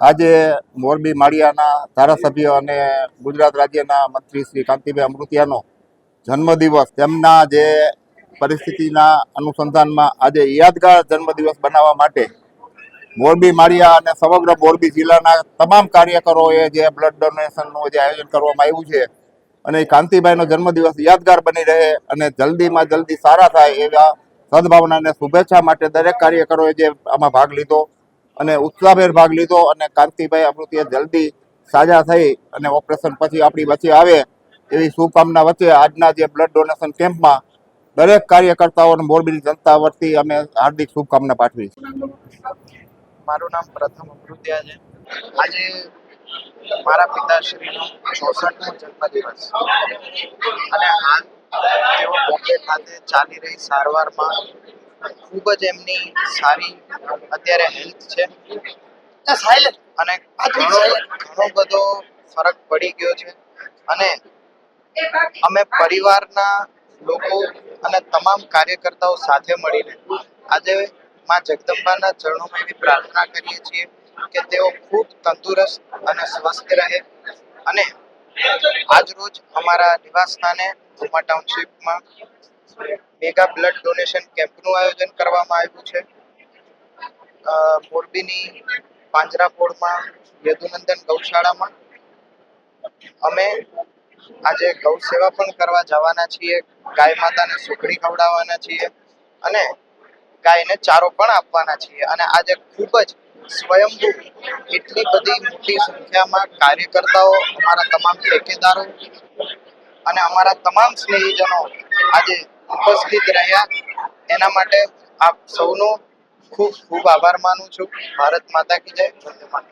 આજે મોરબી માળિયાના ધારાસભ્ય અને ગુજરાત રાજ્યના મંત્રી શ્રી કાંતિભાઈ અમૃતિયાનો જન્મદિવસ તેમના જે પરિસ્થિતિના અનુસંધાનમાં આજે યાદગાર જન્મદિવસ બનાવવા માટે મોરબી માળિયા અને સમગ્ર મોરબી જિલ્લાના તમામ કાર્યકરોએ જે બ્લડ ડોનેશનનું જે આયોજન કરવામાં આવ્યું છે અને કાંતિભાઈનો જન્મદિવસ યાદગાર બની રહે અને જલ્દીમાં જલ્દી સારા થાય એવા સદભાવના અને શુભેચ્છા માટે દરેક કાર્યકરોએ જે આમાં ભાગ લીધો અને ઉત્સાહભેર ભાગ લીધો અને કાંતિભાઈ અમૃતિયા જલ્દી સાજા થઈ અને ઓપરેશન પછી આપણી વચ્ચે આવે એવી શુભકામના વચ્ચે આજના જે બ્લડ ડોનેશન કેમ્પમાં દરેક કાર્યકર્તાઓને મોરબીની જનતા વતી અમે હાર્દિક શુભકામના પાઠવી છે. મારું નામ પ્રથમ અમૃતિયા છે. આજે મારા પિતાશ્રીનો 64મો જન્મદિવસ અને હાલ તેઓ બોમ્બે ખાતે ચાલી રહી સારવારમાં ખૂબ જ એમની સારી અત્યારે હેલ્થ છે અને ઘણો બધો ફરક પડી ગયો છે અને અમે પરિવારના લોકો અને તમામ કાર્યકર્તાઓ સાથે મળીને આજે માં જગદંબાના ચરણોમાં એવી પ્રાર્થના કરીએ છીએ કે તેઓ ખૂબ તંદુરસ્ત અને સ્વસ્થ રહે અને આજ રોજ અમારા નિવાસ સ્થાને ઉમા ટાઉનશીપમાં મેગા બ્લડ ડોનેશન કેમ્પનું આયોજન કરવામાં આવ્યું છે. મોરબીની પાંજરાપોળમાં યદુનંદન ગૌશાળામાં અમે આજે ગૌ સેવા પણ કરવા જવાના છીએ. ગાય માતાને સુખડી ખવડાવવાના છીએ અને ગાયને ચારો પણ આપવાના છીએ અને આજે ખૂબ જ સ્વયંભૂ એટલી બધી મોટી સંખ્યામાં કાર્યકર્તાઓ, અમારા તમામ ઠેકેદારો અને અમારા તમામ સ્નેહીજનો આજે ઉપસ્થિત રહ્યા. એના માટે આપ સૌનો ખૂબ ખૂબ આભાર માનું છું. ભારત માતા કી જય. વંદે માતરમ.